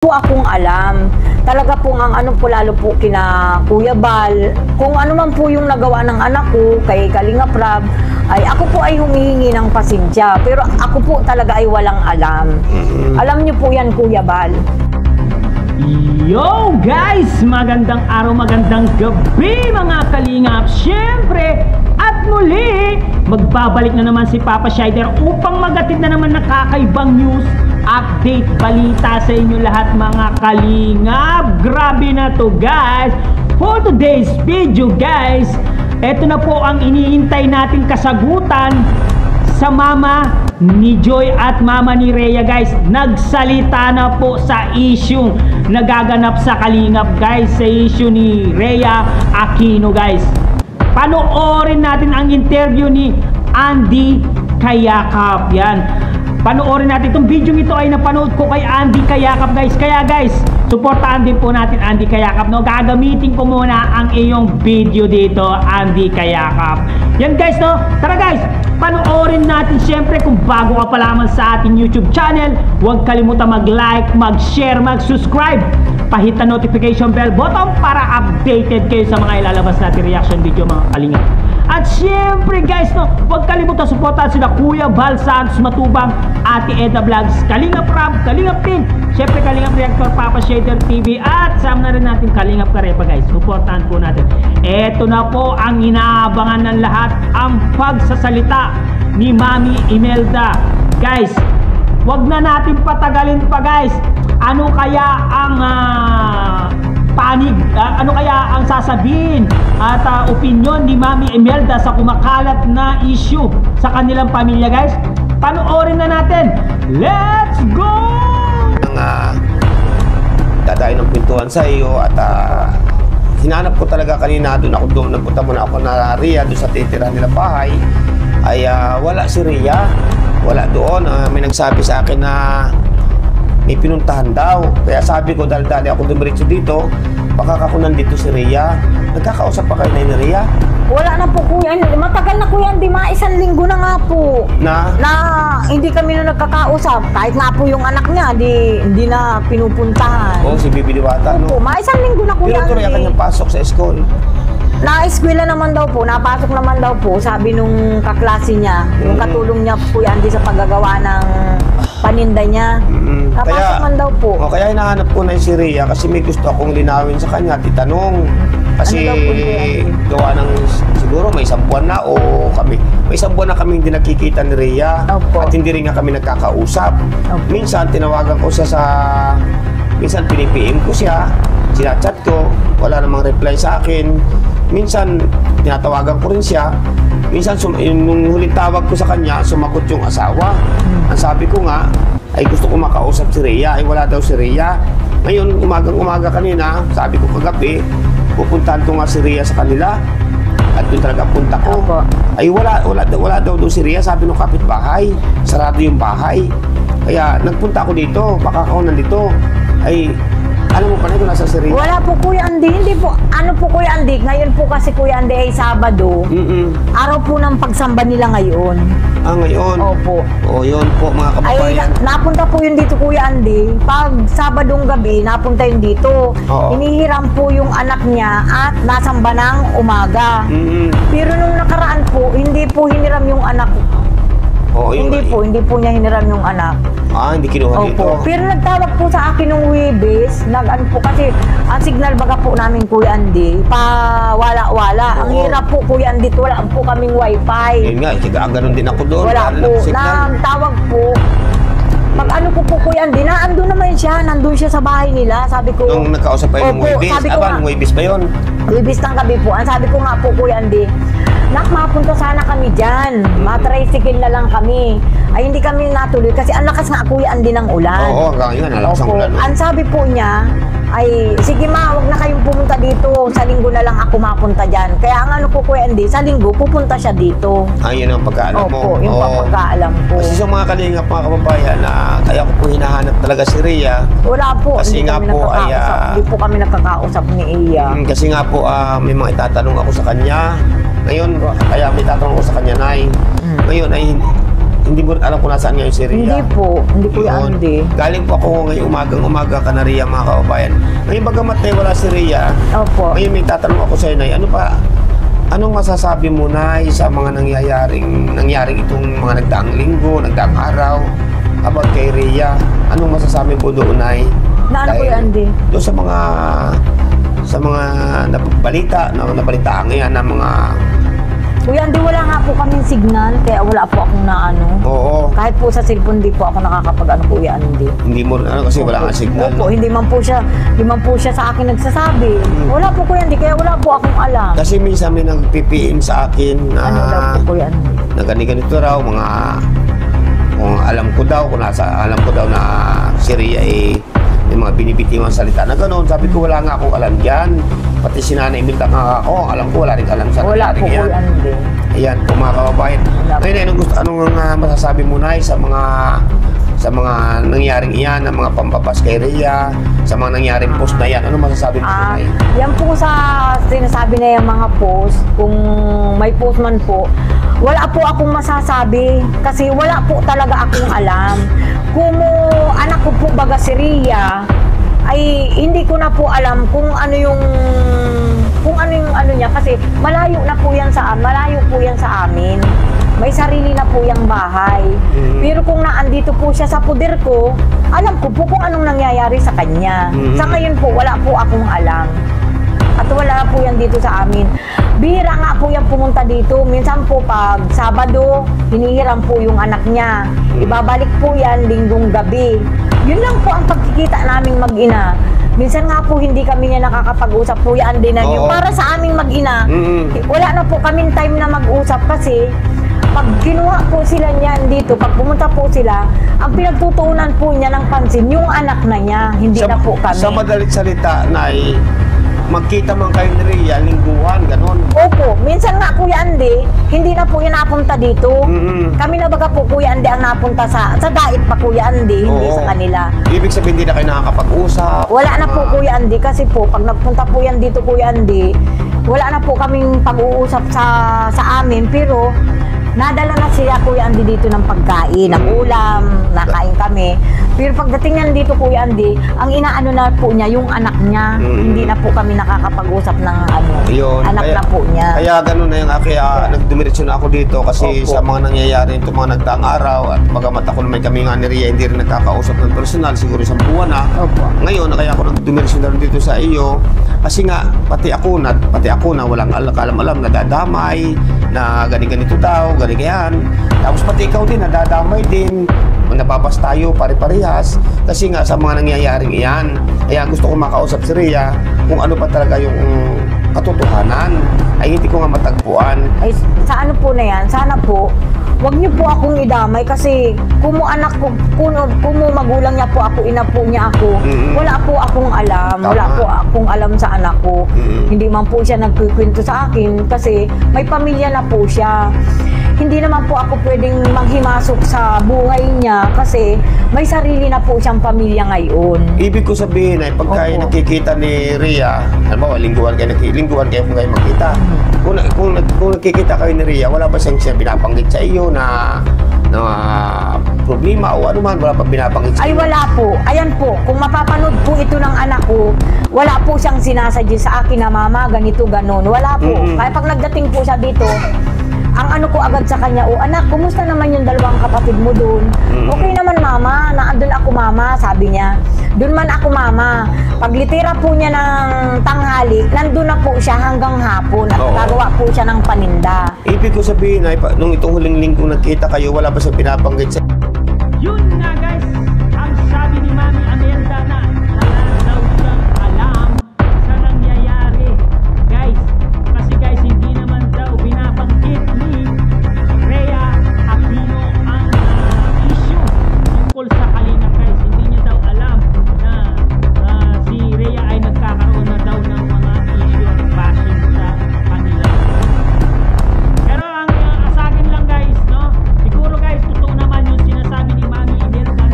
po akong alam. Talaga po ang ano po lalo po kina Kuya Bal, kung ano man po yung nagawa ng anak ko kay Kalinga Prab, ay ako po ay humihingi ng pasensya. Pero ako po talaga ay walang alam. Alam niyo po yan, Kuya Bal. Yo guys! Magandang araw, magandang gabi mga kalingap. Siyempre, at muli, magbabalik na naman si Papa Shider upang magatid na naman nakakaibang news, update, balita sa inyo lahat mga kalingap. Grabe na to guys. For today's video guys, eto na po ang iniintay natin kasagutan sa mama ni Joy at mama ni Rhea guys. Nagsalita na po sa issue nagaganap sa Kalingap guys, sa issue ni Rhea Aquino guys. Panoorin natin ang interview ni Andy Kayakap. Yan, panoorin natin itong video. Ito ay napanood ko kay Andy Kayakap guys. Kaya guys, supportahan din po natin Andy Kayakap, no? Gagamitin ko muna ang iyong video dito, Andy Kayakap. Yan guys, no? Tara guys, panoorin natin. Siyempre, kung bago ka pa lamang sa ating YouTube channel, huwag kalimutan mag-like, mag-share, mag-subscribe. Pahit na notification bell button para updated kayo sa mga ilalabas natin reaction video mga kalingap. At siyempre guys, no, huwag kalimutan suportahan sila Kuya Bal Santos Matubang, Ate Eda Vlogs, Kalingap Prab, Kalingap Pin, siyempre Kalingap Reactor, Papa Shider TV, at sama na rin natin Kalingap Karepa guys. Suportahan po natin. Eto na po ang inaabangan ng lahat, ang pagsasalita ni Mami Imelda. Guys, wag na natin patagalin pa guys. Ano kaya ang panig, ano kaya ang sasabihin at opinion ni Mami Imelda sa kumakalat na issue sa kanilang pamilya guys? Panoorin na natin. Let's go! Dadayo ng pintuan sa iyo at hinanap ko talaga kanina. Doon nagpunta muna ako na Rhea doon sa titirahan nila bahay. Ay wala si Rhea, wala doon. May nagsabi sa akin na may pinuntahan daw. Kaya sabi ko, dali-dali ako dumiretso dito, baka ako nandito si Rhea. Nagkakausap pa kayo na ni Rhea? Wala na po Kuya, matagal na Kuya, hindi isang linggo na nga po na hindi kami na nagkakausap. Kahit nga po yung anak niya, hindi na pinupuntahan. Oo, si Bibi Diwata, no? Opo, isang linggo na Kuya. Pero tuloy kanyang pasok sa school. Na-eskwela naman daw po, napasok naman daw po, sabi nung kaklase niya, yung katulong niya po yan sa paggagawa ng paninda niya. Napasok man daw po. Kaya hinahanap ko na si Rhea kasi may gusto akong linawin sa kanya, titanong. Kasi ano po, gawa ng siguro may isang buwan na o may isang buwan na kami hindi nakikita ni Rhea. Opo. At hindi rin nga kami nagkakausap. Opo. Minsan tinawagan ko siya minsan pinipm ko siya, sinachat ko, wala namang reply sa akin. Minsan tinatawagan ko rin siya. Minsan nung huling tawag ko sa kanya, sumagot yung asawa. Ang sabi ko nga ay gusto ko makausap si Rhea, ay wala daw si Rhea. Ngayon umaga kanina, sabi ko kagabi, pupuntahan ko nga si Rhea sa kanila. At doon talaga punta ko. Opo. Ay wala daw si Rhea, sabi ng kapitbahay, sarado yung bahay. Kaya nagpunta ako dito, baka ako nandito. Ay alam mo pa na kung nasa si Rhea? Wala po Kuya Andy, hindi po. Ano po Kuya Andy, ngayon po kasi Kuya Andy ay Sabado. Araw po ng pagsamba nila ngayon. Ngayon? Opo. O yun po mga kababayan. Ay, napunta po yun dito Kuya Andy. Pag Sabadong gabi, napunta yun dito. Oo. Inihiram po yung anak niya at nasamba ng umaga. Pero nung nakaraan po, hindi po hiniram yung anak. Hindi po niya hiniram yung anak. Hindi kinuha dito. Pero nagtawag po sa akin nung Webes, nag-ano po kasi ang signal baga po namin Kuya Andy, wala. Ang hirap po Kuya Andy, wala po kaming wifi. Yun nga, ganun din ako doon. Wala po, nagtawag po. Mag-ano po Kuya Andy, nandun naman siya, nandun siya sa bahay nila, sabi ko. Nung nagkausap pa yung Webes, nung Webes ba yun? Webes ng gabi po, ang sabi ko nga po Kuya Andy, nak, mapunta sana kami dyan. Matricycle na lang kami. Ay, hindi kami natuloy kasi ang lakas nga Kuya Andy ng ulan. Oo, hanggang yun, nalakas ang ulan. Ang sabi po niya, ay, sige ma, wag na kayong pumunta dito. Sa linggo na lang ako mapunta dyan. Kaya ang ano po Kuya Andy, sa linggo, pupunta siya dito. Yun ang pagkaalam mo. Opo, yung pagkaalam ko. Kasi sa mga kalingap, mga kababayan, kaya ko po hinahanap talaga si Rhea. Wala po. Kasi nga po ay hindi po kami nakakausap ni Iya. Kasi nga po, may mga itatanong ako sa kanya. Ngayon, kaya may tatanong ko sa kanya, Nay. Ngayon ay Hindi mo rin alam kung nasaan ngayon si Rhea. Hindi po Yun. Andy. Galing po ako ngayong umagang-umaga Canaria, mga kababayan. Ngayon bagamat na wala si Rhea, Opo. ngayon may tatanong ako sa iyo, Nay, anong masasabi mo, Nay, sa mga nangyaring itong mga nagdaang linggo, nagdaang araw, about kay Rhea? Anong masasabi mo doon, Nay? Na ano po Dahil yan, Andy? doon sa mga nabalitaan ngayon ng mga... Kuya Andy, wala nga po kaming signal, kaya wala po akong naano. Oo. Kahit po sa cellphone, di po ako nakakapag-ano, Kuya Andy. Hindi mo kasi wala nga signal. Opo, No? hindi man po siya sa akin nagsasabi. Wala po, Kuya Andy, kaya wala po akong alam. Kasi minsan may nag-PPM sa akin na Ano daw po, Kuya Andy? na ganito raw, kung alam ko daw na si Rhea may mga binibitiwang salita na gano'n. Sabi ko, wala nga akong alam dyan. Pati si Nanay Imelda nga ako, alam ko, wala rin alam sa Wala po, nangyari Kuya yan. Andy. Ayan po mga kababayan. Wala po. Ngayon, anong masasabi mo, Nay, sa mga nangyaring iyan, ng mga pambabas kay Rhea, sa mga nangyaring post na yan? Ano masasabi mo, Nay? Yan po sa sinasabi na yung mga post, kung may post man po, wala po akong masasabi kasi wala po talaga akong alam. Kung anak ko po baga si Rhea, ay hindi ko na po alam kung ano yung ano niya kasi malayo po yan sa amin. May sarili na po yung bahay. Pero kung naandito po siya sa puder ko, alam ko po kung anong nangyayari sa kanya. Sa ngayon po, wala po akong alam. At wala po yan dito sa amin. Bihira nga po yan pumunta dito. Minsan po pag Sabado, hinihiram po yung anak niya. Ibabalik po yan linggong gabi. Yun lang po ang pagkikita naming mag-ina. Minsan nga po hindi kami niya nakakapag-usap po yan din na yun. Oo. Para sa aming mag-ina, wala na po kaming time na mag-usap kasi pag kinuha po sila niyan dito, pag pumunta po sila, ang pinagtutuunan po niya ng pansin, yung anak na niya, hindi na po kami. Sa madalit salita, Nay, magkita man kayo ni Rhea, lingguhan, ganon. Opo, minsan nga Kuya Andy, hindi na po yan napunta dito. Kami na baga po Kuya Andy ang napunta sa dait pa Kuya Andy, hindi Oo. sa kanila. Ibig sabihin, hindi na kayo nakakapag-usap. Wala na po Kuya Andy kasi po pag nagpunta po yan dito Kuya Andy, wala na po kaming pag-uusap sa amin pero nadala na siya Kuya Andy dito ng pagkain, ng ulam, nakain kami. Pero pagdating niyan dito Kuya Andy, ang inaano na po niya yung anak niya. Hindi na po kami nakakapag-usap ng Yun. anak na po niya. Kaya ganun na yung kaya nagdumiretso na ako dito kasi Opo. sa mga nangyayari itong mga nagdaang araw at bagamat ako naman kami nga ni Rhea hindi rin nagkakausap ng personal, siguro isang buwan na. Opo. Ngayon, kaya ako nagdumiretso na rin dito sa iyo kasi nga pati ako na walang alam nadadamay na ganito daw, ganyan. Tapos pati ikaw din nadadamay din. Nababas tayo pare-parehas kasi nga sa mga nangyayaring iyan. Kaya gusto ko makausap si Rhea kung ano pa talaga yung katotohanan ay hindi ko nga matagpuan. Ay, sa ano po na yan, sana po, wag niyo po akong idamay kasi kung anak ko, kung magulang niya po ako, ina po niya ako, wala po akong alam, wala Tama. po akong alam sa anak ko. Hindi man po siya nagkukwento sa akin kasi may pamilya na po siya. Hindi naman po ako pwedeng manghimasok sa buhay niya kasi may sarili na po siyang pamilya ngayon. Ibig ko sabihin ay pagka Opo. nakikita ni Rhea, halimbawa lingguhan kayo kung kayo magkita. Kung nakikita kayo ni Rhea, wala ba siyang binabanggit sa iyo na problema o ano man, wala pa binabanggit sa Ay iyo? wala po. Ayan po, kung mapapanood po ito ng anak ko, wala po siyang sinasadya sa akin na mama, ganito, ganon. Wala po. Kaya pag nagdating po siya dito, ang ano ko agad sa kanya, o anak, kumusta naman yung dalawang kapatid mo doon? Okay naman mama, naandun ako mama, sabi niya. Doon man ako mama. Pag litira po niya ng tanghali, nandun na po siya hanggang hapon at Oo. gagawa po siya ng paninda. Ibig ko sabihin ay nung itong huling linggo nagkita kayo, wala ba siyang binabanggit sa Yun nga guys, ang sabi ni Mami Amelda na wala daw siyang alam sa nangyayari. Guys, kasi guys, hindi naman daw binabanggit ni Rhea Aquino ang issue tungkol sa Kalingap guys. Hindi niya daw alam na si Rhea ay nagkakaroon na daw ng mga issue at bashing sa kanila. Pero ang sa akin lang guys, no? Siguro guys, totoo naman yung sinasabi ni Mami Imelda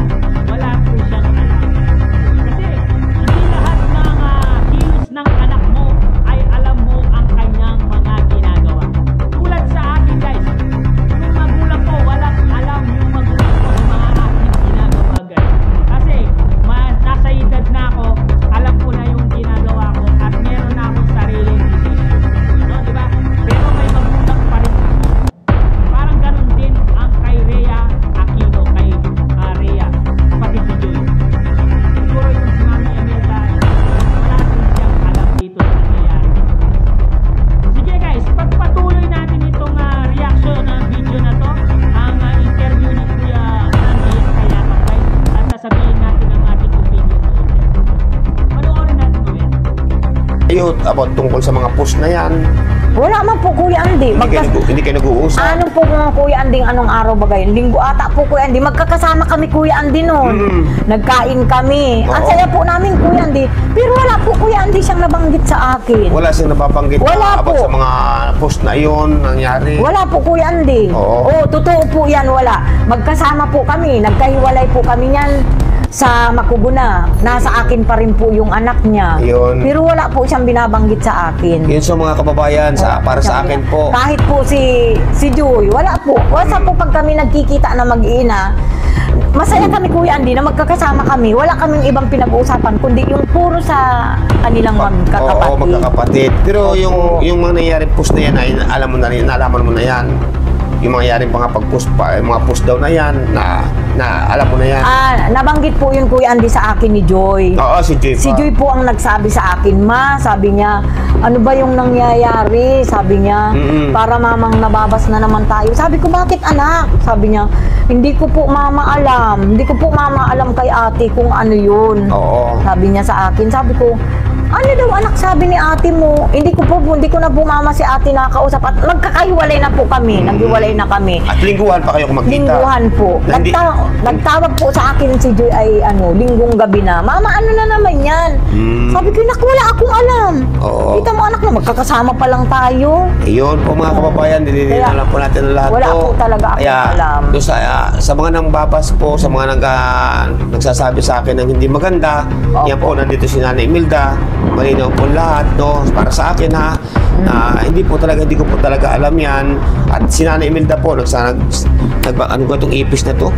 iyo about tungkol sa mga post na yan? Wala man po Kuya Andy. Hindi kayo nag-uusap? Ano po mga Kuya Andy, anong araw ba gayon? Linggo ata po Kuya Andy. Magkakasama kami Kuya Andy noon. Nagkain kami. Ang Oo. saya po namin Kuya Andy. Pero wala po Kuya Andy siyang nabanggit sa akin. Wala siyang napapanggit Wala about po. sa mga post na iyon nangyari? Wala po Kuya Andy. Oo. Oo, totoo po yan, wala. Magkasama po kami, nagkahiwalay po kami niyan sa Makuguna. Nasa akin pa rin po yung anak niya. Yun. Pero wala po siyang binabanggit sa akin. Yun sa mga kababayan, para sa akin po. Kahit po si Joy, wala po. Wala po pag kami nagkikita na mag-iina, masaya kami Kuya Andy na magkakasama kami. Wala kaming ibang pinag-uusapan kundi yung puro sa kanilang magkakapatid. Oo, magkakapatid. Pero yung mga nangyayari post na yan, ay alam mo na rin, nalaman mo na yan. Yung mga nangyayari mga pag-post pa, yung mga post daw na yan, na alam mo na yan. Nabanggit po yun Kuya Andy sa akin ni Joy. Oo, si Joy pa. Si Joy po ang nagsabi sa akin, Ma, sabi niya, ano ba yung nangyayari? Sabi niya, para mamang nababas na naman tayo. Sabi ko, bakit anak? Sabi niya, hindi ko po mama alam. Hindi ko po mama alam kay ate kung ano yun. Oo. Sabi niya sa akin, sabi ko, ano daw anak sabi ni ate mo? Hindi ko na po mama si ate nakakausap at magkakahiwalay na po kami. Naghiwalay na kami. At lingguhan pa kayo kumagkita? Lingguhan po. Hindi- Nagtawag po sa akin si Joy ay linggong gabi na. Mama, ano na naman yan? Sabi ko, nak, wala akong alam. Oo. Kita mo anak na, magkakasama pa lang tayo. Yun po mga kababayan, dinidin Kaya, alam po natin ang lahat wala po. po talaga akong Kaya, alam. doon sa mga nangbabas po, sa mga nagsasabi sa akin ng hindi maganda, yan po, nandito si Nanay Imelda, malinaw po lahat, no? Para sa akin ha, hindi ko po talaga alam yan. At si Nanay Imelda po, ano ba itong ipis na to?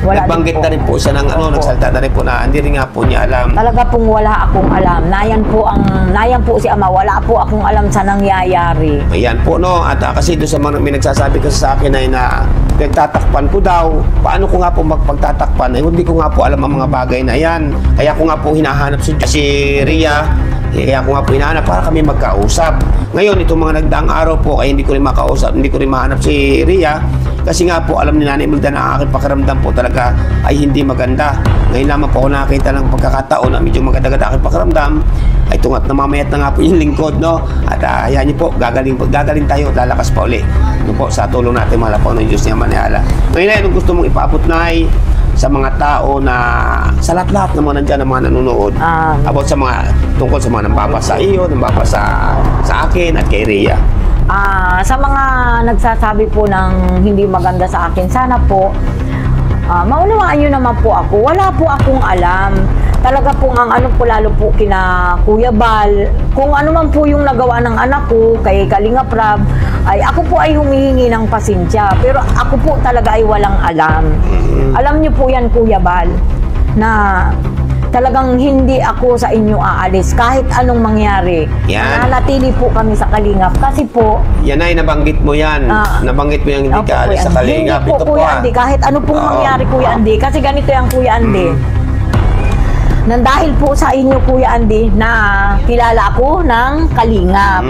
Wala Nagbanggit din po. na rin po siya ng Opo. nagsalta na rin po na hindi rin nga po niya alam. Talaga pong wala akong alam. Nayan po si ama, wala po akong alam sa nangyayari. Ayan po no, at kasi doon sa mga may nagsasabi kasi sa akin ay na nagtatakpan ko daw. Paano ko nga po magpagtatakpan? Ay hindi ko nga po alam ang mga bagay na yan. Kaya ko nga po hinahanap si Ria. Kaya ko nga po hinahanap para kami magkausap. Ngayon, itong mga nagdaang araw po ay hindi ko rin makausap, hindi ko rin mahanap si Ria. Kasi nga po, alam ni Nanay Imelda na ang aking pakiramdam po talaga ay hindi maganda. Ngayon lamang po ako nakakita ng pagkakataon na medyo maganda-ganda aking pakiramdam. Ay tungat na mamayat na nga po yung lingkod, no? At ayan niyo po, gagaling tayo, lalakas pa uli. Ano po, sa tulong natin, mahal po ng Diyos niya manihala. Ngayon ay, anong gusto mong ipaabot na sa mga tao na sa lahat-lahat ng mga nandyan ng mga nanonood about sa mga tungkol sa mga nambabasa sa iyo, nambabasa sa akin at kay Ria. Sa mga nagsasabi po ng hindi maganda sa akin, sana po maunawaan nyo naman po ako. Wala po akong alam. Talaga po ang ano po lalo po kina Kuya Bal, kung ano man po yung nagawa ng anak ko kay Kalinga Prab, ay ako po ay humihingi ng pasensya. Pero ako po talaga ay walang alam. Alam nyo po yan Kuya Bal, na talagang hindi ako sa inyo aalis kahit anong mangyari. Yan. Nananatili po kami sa Kalingap kasi po Yan ay nabanggit mo yan. Nabanggit mo yung hindi opo, ka alis Kuya sa Andy. Kalingap. Hindi po Ito Kuya Andy, kahit ano pong mangyari Kuya Andy, kasi ganito yung Kuya Andy. Nang dahil po sa inyo Kuya Andy na kilala ako ng Kalingap.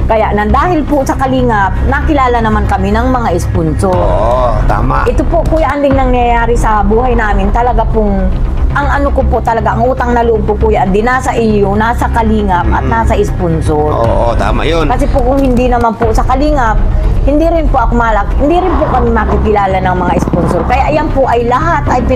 Kaya nang dahil po sa Kalingap, nakilala naman kami ng mga sponsor. Oo, tama. Ito po Kuya Andy nangyayari sa buhay namin, talaga pong ang ano ko po talaga, ang utang na loob ko Kuya Andy, nasa iyo, nasa Kalingap at nasa sponsor. Oo, tama yun. Kasi po kung hindi naman po sa Kalingap, hindi rin po ako hindi rin po kami makikilala ng mga sponsor. Kaya ayan po ay lahat ay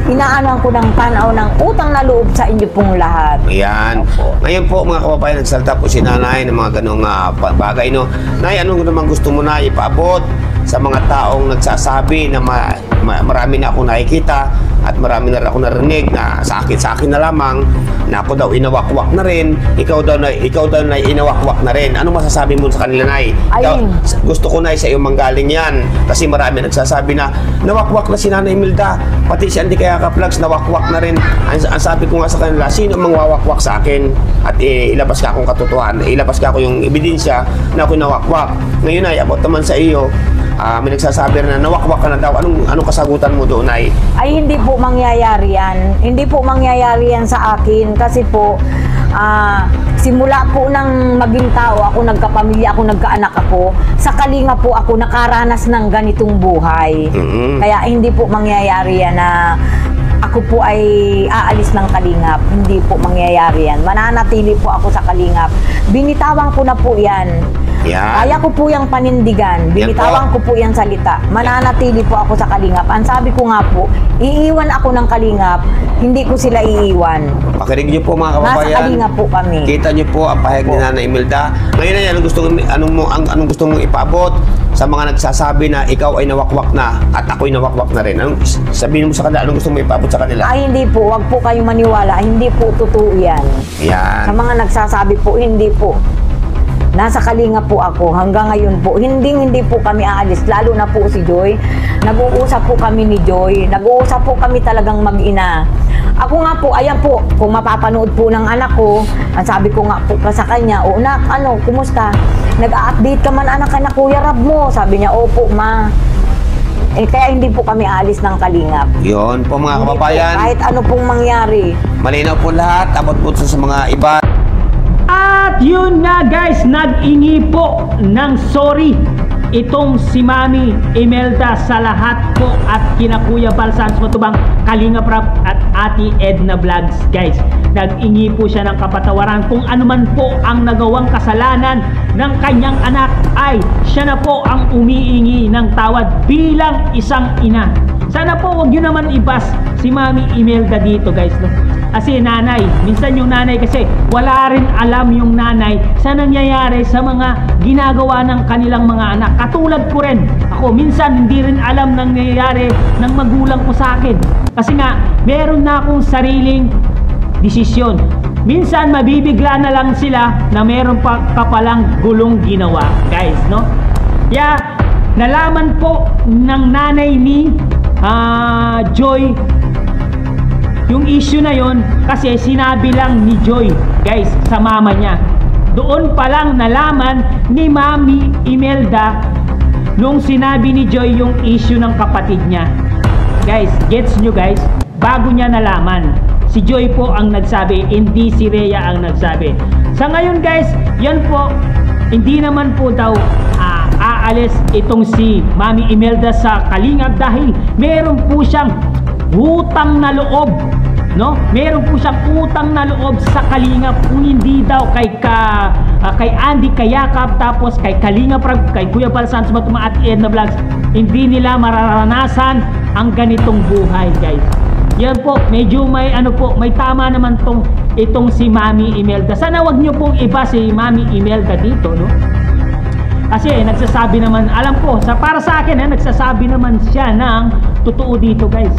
inaanan ko ng tanaw ng utang na loob sa inyo pong lahat. Ayan. Ngayon po mga kababayan, nagsalta po si Nanay ng mga ganong bagay, no? Nay, anong naman gusto mo na ipaabot sa mga taong nagsasabi na marami na ako nakikita at marami na ako narinig na sa akin na lamang na ako daw inawakwak na rin, ikaw daw na inawakwak na rin. Ano masasabi mo sa kanila, Nay? Gusto ko, Nay, sa iyo manggaling yan kasi marami nagsasabi na nawakwak na si Nanay Imelda, pati si Andy kaya ka-vlogs nawakwak na rin. Ang sabi ko nga sa kanila, sino mangwawakwak sa akin at ilabas ka akong katotohanan, ilabas ka ako yung ebidensya na ako nawakwak. Ngayon ay about naman sa iyo, may nagsasabi na nawakwak ka na daw. Anong kasagutan mo doon, Nay? Ay hindi po mangyayari yan. Hindi po mangyayari yan sa akin kasi po simula po nang maging tao ako, nagkapamilya ako, nagkaanak ako, sa Kalinga po ako nakaranas ng ganitong buhay. Kaya hindi po mangyayari yan na ako po ay aalis ng Kalingap. Hindi po mangyayari yan. Mananatili po ako sa Kalingap. Binitawan ko na po yan. Yan. Kaya ko po yung panindigan. Binitawan ko po yung salita. Mananatili po ako sa Kalingap. Ang sabi ko nga po, iiwan ako ng Kalingap, hindi ko sila iiwan. Pakinig niyo po mga kababayan. Nasa Kalingap po kami. Kita niyo po ang pahayag ni Nanay Imelda. Ngayon na yan, anong gusto mong ipaabot sa mga nagsasabi na ikaw ay nawakwak na at ako'y nawakwak na rin? Anong sabihin mo sa kanila? Anong gusto mong ipaabot sa kanila? Ay, hindi po. Wag po kayong maniwala. Hindi po totoo yan. Yan. Sa mga nagsasabi po, hindi po. Nasa Kalingap po ako. Hanggang ngayon po, hindi po kami aalis. Lalo na po si Joy. Nag-uusap po kami ni Joy. Nag-uusap po kami talagang mag-ina. Ako nga po, ayan po, kung mapapanood po ng anak ko, ang sabi ko nga po sa kanya, o nak, kumusta? Nag-a-update ka man anak na Kuya Rab mo. Sabi niya, opo ma. Kaya hindi po kami aalis ng Kalingap. Yun po mga Hindi kababayan. po, kahit ano pong mangyari. Malinaw po lahat. Abot po sa mga iba. At yun nga guys, nag-ingi po ng sorry itong si Mami Imelda sa lahat po at kina Kuya Bal Santos Matubang, Kalingap Rab at Ate Edna Vlogs guys. Nag-ingi po siya ng kapatawaran kung ano man po ang nagawang kasalanan ng kanyang anak, ay siya na po ang umiingi ng tawad bilang isang ina. Sana po wag nyo naman ibas si Mami Imelda dito guys, no? Kasi nanay, minsan yung nanay kasi wala rin alam yung nanay sa nangyayari sa mga ginagawa ng kanilang mga anak. Katulad ko rin, ako minsan hindi rin alam ng nangyayari ng magulang ko sa akin. Kasi nga, meron na akong sariling desisyon. Minsan mabibigla na lang sila na meron pa kapalang gulong ginawa, guys, no? Kaya nalaman po ng nanay ni Joy yung issue na yon kasi sinabi lang ni Joy guys sa mama niya. Doon pa lang nalaman ni Mami Imelda nung sinabi ni Joy yung issue ng kapatid niya. Guys, gets nyo guys? Bago niya nalaman, si Joy po ang nagsabi, hindi si Rhea ang nagsabi. Sa ngayon guys, yan po, hindi naman po daw aalis itong si Mami Imelda sa Kalingap dahil meron po siyang utang na loob, no? Meron po siyang utang na loob sa Kalingap, kung hindi daw kay Andy Kayakap, tapos kay Kalingap Rab, kay Kuya Bal Santos Matubang at Edna Vlogs, hindi nila mararanasan ang ganitong buhay guys. Yan po, medyo may may tama naman itong si Mami Imelda. Sana wag niyo pong iba si Mami Imelda dito, no? Kasi nagsasabi naman, alam ko, para sa akin, nagsasabi naman siya ng totoo dito guys.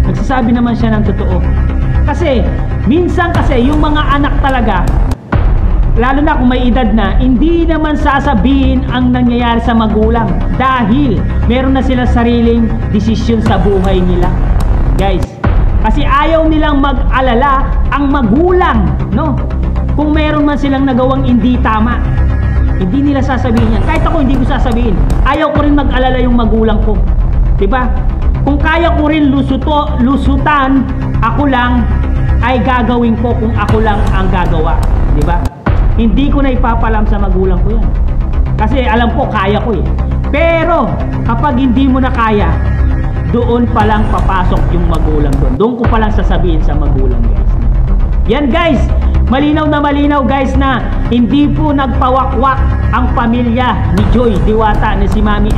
Nagsasabi naman siya ng totoo. Kasi, minsan kasi, yung mga anak talaga, lalo na kung may edad na, hindi naman sasabihin ang nangyayari sa magulang. Dahil, meron na sila sariling desisyon sa buhay nila. Guys, kasi ayaw nilang mag-alala ang magulang, no? Kung meron man silang nagawang hindi tama, hindi nila sasabihin yan. Kahit ako hindi ko sasabihin. Ayaw ko rin mag-alala yung magulang ko. Diba? Kung kaya ko rin lusutan, ako lang ay gagawin ko kung ako lang ang gagawa. Diba? Hindi ko na ipapalam sa magulang ko yan. Kasi alam ko, kaya ko eh. Pero, kapag hindi mo na kaya, doon pa lang papasok yung magulang doon. Doon ko pa lang sasabihin sa magulang guys. Yan guys, malinaw na malinaw guys na hindi po nagpawakwak ang pamilya ni Joy Diwata na si Mami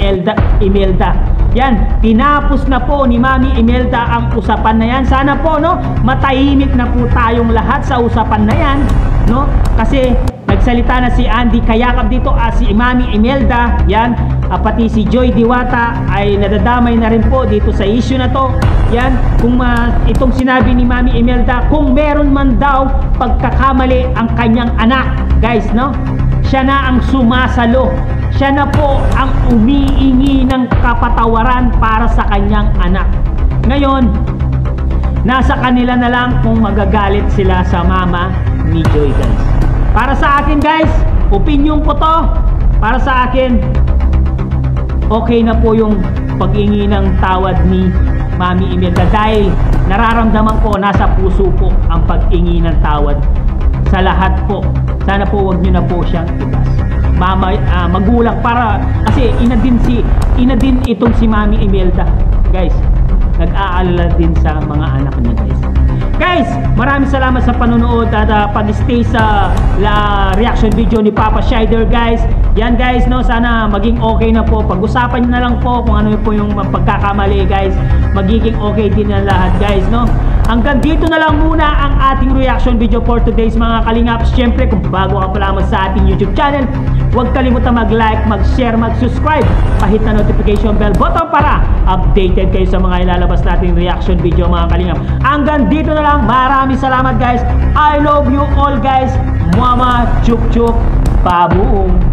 Imelda. Yan, tinapos na po ni Mami Imelda ang usapan na yan. Sana po, no, matahimik na po tayong lahat sa usapan na yan, no? Kasi nagsalita na si Andy Kayakap dito, si Mami Imelda, yan, pati si Joy Diwata ay nadadamay na rin po dito sa issue na to. Yan, kung itong sinabi ni Mami Imelda, kung meron man daw pagkakamali ang kanyang anak, guys, no? Siya na ang sumasalo. Siya na po ang umiingi ng kapatawaran para sa kanyang anak. Ngayon, nasa kanila na lang kung magagalit sila sa mama ni Joy, guys. Para sa akin, guys, opinion ko to. Para sa akin, okay na po yung pag-ingi ng tawad ni Mami Imelda dahil nararamdaman ko, nasa puso po ang pag-ingi ng tawad sa lahat po. Sana po wag nyo na po siyang ibas. Magulang, para kasi ina din itong si Mami Imelda, guys. nag-aalala din sa mga anak niya, guys. Guys, maraming salamat sa panonood at pag-stay sa reaction video ni Papa Shider, guys. Yan, guys, no, sana maging okay na po. Pag-usapan nyo na lang po kung ano po yung pagkakamali, guys. Magiging okay din na lahat, guys, no. Hanggang dito na lang muna ang ating reaction video for today's mga kalingaps. Siyempre, kung bago ka pa lamang sa ating YouTube channel, huwag kalimutan mag-like, mag-share, mag-subscribe. Pahit na notification bell button para updated kayo sa mga ilalabas nating reaction video, mga kalingap. Hanggang dito na lang. Maraming salamat, guys. I love you all, guys. Mama, chuk chuk, babuong.